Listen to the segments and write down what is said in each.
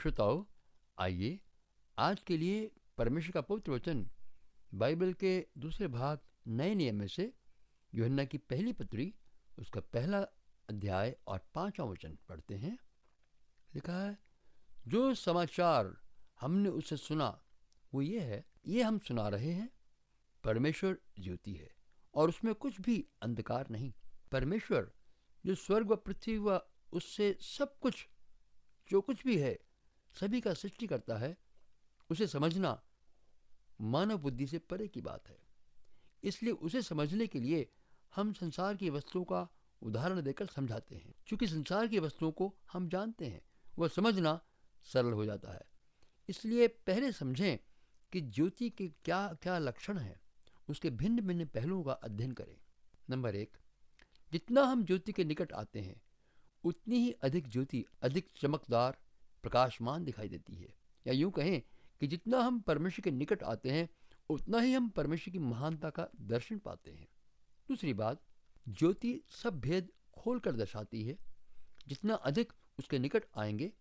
श्रोताओ, आइए आज के लिए परमेश्वर का पवित्र वचन बाइबल के दूसरे भाग नए नियम में से यूहन्ना की पहली पत्री उसका पहला अध्याय और 5वां वचन पढ़ते हैं। लिखा है, जो समाचार हमने उससे सुना वो ये है, ये हम सुना रहे हैं, परमेश्वर ज्योति है और उसमें कुछ भी अंधकार नहीं। परमेश्वर जो स्वर्ग व पृथ्वी व उससे सब कुछ जो कुछ भी है सभी का सृष्टि करता है, उसे समझना मानव बुद्धि से परे की बात है। इसलिए उसे समझने के लिए हम संसार की वस्तुओं का उदाहरण देकर समझाते हैं। क्योंकि संसार की वस्तुओं को हम जानते हैं, वह समझना सरल हो जाता है। इसलिए पहले समझें कि ज्योति के क्या क्या लक्षण हैं, उसके भिन्न भिन्न पहलुओं का अध्ययन करें। नंबर 1, जितना हम ज्योति के निकट आते हैं उतनी ही अधिक ज्योति अधिक चमकदार प्रकाशमान दिखाई देती है। या यूं कहें कि जितना हम परमेश्वर के निकट आते हैं उतना ही हम परमेश्वर की महानता का दर्शन पाते हैं। दूसरी बात, ज्योति सब भेद खोल कर दर्शाती है। जितना अधिक उसके निकट आएंगे,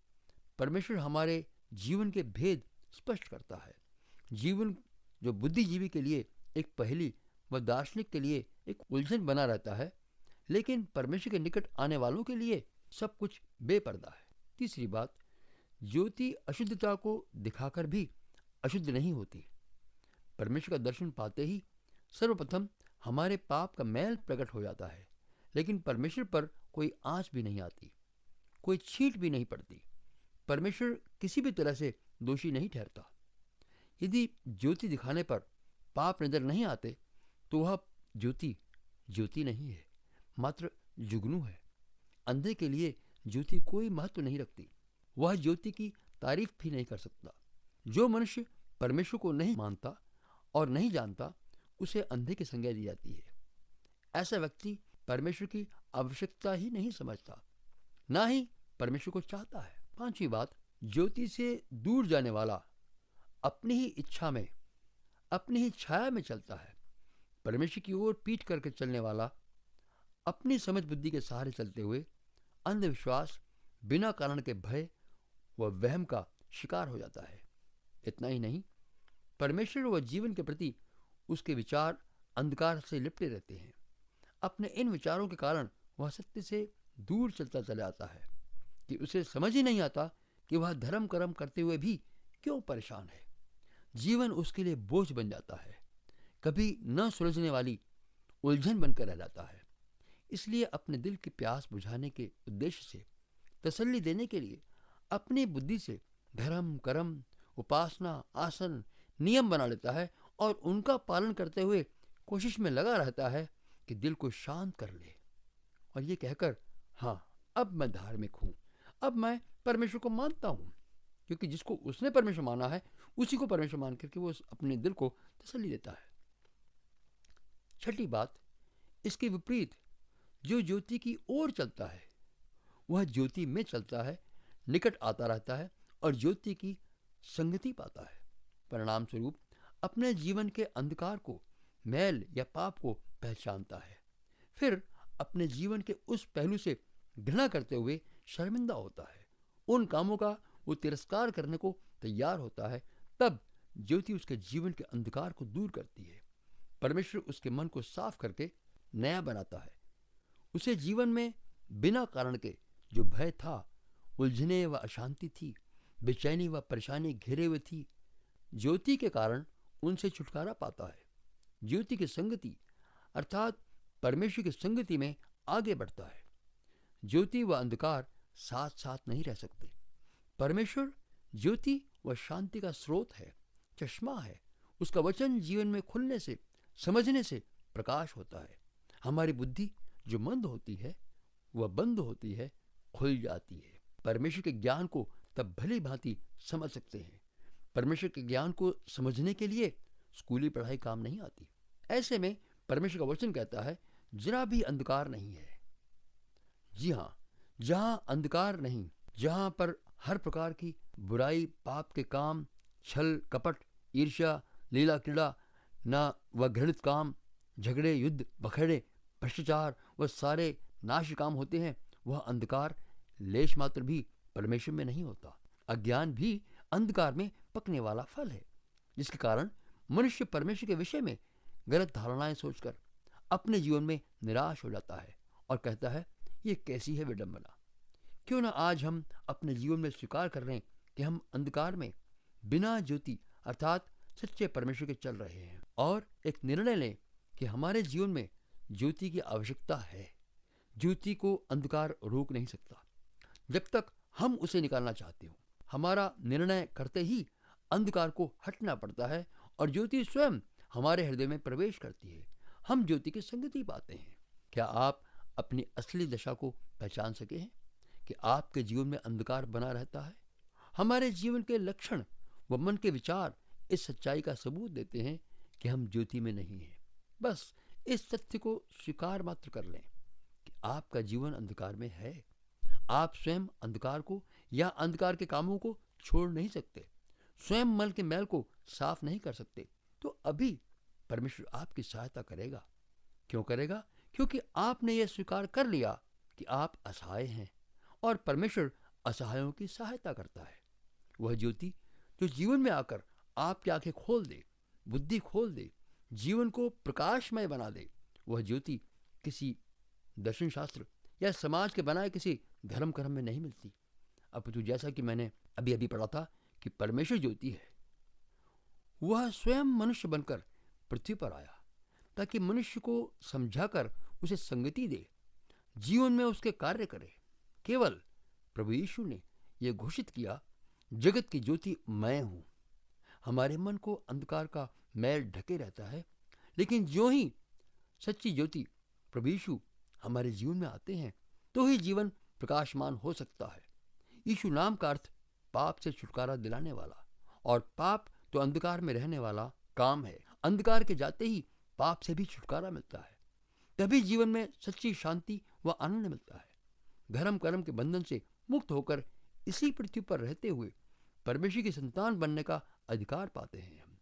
परमेश्वर हमारे जीवन के भेद स्पष्ट करता है। जीवन जो बुद्धिजीवी के लिए एक पहेली व दार्शनिक के लिए एक उलझन बना रहता है, लेकिन परमेश्वर के निकट आने वालों के लिए सब कुछ बेपर्दा है। तीसरी बात, ज्योति अशुद्धता को दिखाकर भी अशुद्ध नहीं होती। परमेश्वर का दर्शन पाते ही सर्वप्रथम हमारे पाप का मैल प्रकट हो जाता है, लेकिन परमेश्वर पर कोई आंच भी नहीं आती, कोई छींट भी नहीं पड़ती। परमेश्वर किसी भी तरह से दोषी नहीं ठहरता। यदि ज्योति दिखाने पर पाप नजर नहीं आते तो वह ज्योति ज्योति नहीं है, मात्र जुगनू है। अंधे के लिए ज्योति कोई महत्व नहीं रखती, वह ज्योति की तारीफ भी नहीं कर सकता। जो मनुष्य परमेश्वर को नहीं मानता और नहीं जानता, उसे अंधे की संज्ञा दी जाती है। ऐसा व्यक्ति परमेश्वर की आवश्यकता ही नहीं समझता, ना ही परमेश्वर को चाहता है। पांचवी बात, ज्योति से दूर जाने वाला अपनी ही इच्छा में, अपनी ही छाया में चलता है। परमेश्वर की ओर पीठ करके चलने वाला अपनी समझ बुद्धि के सहारे चलते हुए अंधविश्वास, बिना कारण के भय व वहम का शिकार हो जाता है। इतना ही नहीं, परमेश्वर व जीवन के प्रति उसके विचार अंधकार से लिपटे रहते हैं। अपने इन विचारों के कारण वह सत्य से दूर चलता चला जाता है कि उसे समझ ही नहीं आता कि वह धर्म कर्म करते हुए भी क्यों परेशान है। जीवन उसके लिए बोझ बन जाता है, कभी न सुलझने वाली उलझन बनकर रह जाता है। इसलिए अपने दिल की प्यास बुझाने के उद्देश्य से, तसल्ली देने के लिए अपनी बुद्धि से धर्म कर्म, उपासना, आसन, नियम बना लेता है और उनका पालन करते हुए कोशिश में लगा रहता है कि दिल को शांत कर ले, और ये कहकर, हाँ अब मैं धार्मिक हूँ, अब मैं परमेश्वर को मानता हूँ। क्योंकि जिसको उसने परमेश्वर माना है उसी को परमेश्वर मान करके वो अपने दिल को तसल्ली देता है। छठी बात, इसके विपरीत जो ज्योति की ओर चलता है वह ज्योति में चलता है, निकट आता रहता है और ज्योति की संगति पाता है। परिणाम स्वरूप अपने जीवन के अंधकार को, मैल या पाप को पहचानता है, फिर अपने जीवन के उस पहलू से घृणा करते हुए शर्मिंदा होता है, उन कामों का वो तिरस्कार करने को तैयार होता है। तब ज्योति उसके जीवन के अंधकार को दूर करती है। परमेश्वर उसके मन को साफ करके नया बनाता है। उसे जीवन में बिना कारण के जो भय था, उलझने व अशांति थी, बेचैनी व परेशानी घेरे हुए थी, ज्योति के कारण उनसे छुटकारा पाता है। ज्योति की संगति अर्थात परमेश्वर की संगति में आगे बढ़ता है। ज्योति व अंधकार साथ साथ नहीं रह सकते। परमेश्वर ज्योति व शांति का स्रोत है, चश्मा है। उसका वचन जीवन में खुलने से, समझने से प्रकाश होता है। हमारी बुद्धि जो मंद होती है वह बंद होती है, खुल जाती है। परमेश्वर के ज्ञान को तब भली भांति समझ सकते हैं। परमेश्वर के ज्ञान को समझने के लिए स्कूली पढ़ाई काम नहीं आती। ऐसे में परमेश्वर का वचन कहता है, जरा भी अंधकार नहीं है। जी हाँ, जहाँ अंधकार नहीं, जहाँ पर हर प्रकार की बुराई, पाप के काम, छल कपट, ईर्ष्या, लीला क्रीड़ा, न व घृणित काम, झगड़े, युद्ध, बखेड़े, भ्रष्टाचार व सारे नाश काम होते हैं, वह अंधकार लेश मात्र भी परमेश्वर में नहीं होता। अज्ञान भी अंधकार में पकने वाला फल है, जिसके कारण मनुष्य परमेश्वर के विषय में गलत धारणाएं सोचकर अपने जीवन में निराश हो जाता है और कहता है, ये कैसी है विडंबना। क्यों ना आज हम अपने जीवन में स्वीकार कर रहे हैं कि हम अंधकार में बिना ज्योति अर्थात सच्चे परमेश्वर के चल रहे हैं और एक निर्णय लें कि हमारे जीवन में ज्योति की आवश्यकता है। ज्योति को अंधकार रोक नहीं सकता जब तक हम उसे निकालना चाहते हो। हमारा निर्णय करते ही अंधकार को हटना पड़ता है और ज्योति स्वयं हमारे हृदय में प्रवेश करती है। हम ज्योति की संगति पाते हैं। क्या आप अपनी असली दशा को पहचान सके हैं कि आपके जीवन में अंधकार बना रहता है? हमारे जीवन के लक्षण व मन के विचार इस सच्चाई का सबूत देते हैं कि हम ज्योति में नहीं हैं। बस इस तथ्य को स्वीकार मात्र कर लें कि आपका जीवन अंधकार में है। आप स्वयं अंधकार को या अंधकार के कामों को छोड़ नहीं सकते, स्वयं मन के मैल को साफ नहीं कर सकते, तो अभी परमेश्वर आपकी सहायता करेगा। क्यों करेगा? क्योंकि आपने यह स्वीकार कर लिया कि आप असहाय हैं और परमेश्वर असहायों की सहायता करता है। वह ज्योति जो जीवन में आकर आपकी आंखें खोल दे, बुद्धि खोल दे, जीवन को प्रकाशमय बना दे, वह ज्योति किसी दर्शन शास्त्र या समाज के बनाए किसी धर्म कर्म में नहीं मिलती, अपितु जैसा कि मैंने अभी अभी पढ़ा था कि परमेश्वर ज्योति है। वह स्वयं मनुष्य बनकर पृथ्वी पर आया ताकि मनुष्य को समझाकर उसे संगति दे, जीवन में उसके कार्य करे। केवल प्रभु यीशु ने यह घोषित किया, जगत की ज्योति मैं हूं। हमारे मन को अंधकार का मैल ढके रहता है, लेकिन जो ही सच्ची ज्योति प्रभु यीशु हमारे जीवन में आते हैं तो ही जीवन प्रकाशमान हो सकता है। यीशु नाम का अर्थ पाप से छुटकारा दिलाने वाला, और पाप तो अंधकार में रहने वाला काम है। अंधकार के जाते ही पाप से भी छुटकारा मिलता है, तभी जीवन में सच्ची शांति व आनंद मिलता है। धर्म कर्म के बंधन से मुक्त होकर इसी पृथ्वी पर रहते हुए परमेश्वर की संतान बनने का अधिकार पाते हैं हम।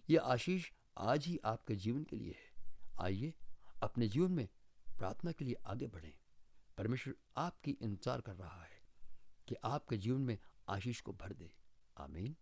यह आशीष आज ही आपके जीवन के लिए है। आइए अपने जीवन में प्रार्थना के लिए आगे बढ़ें। परमेश्वर आपकी इंतजार कर रहा है कि आपके जीवन में आशीष को भर दे। आमीन।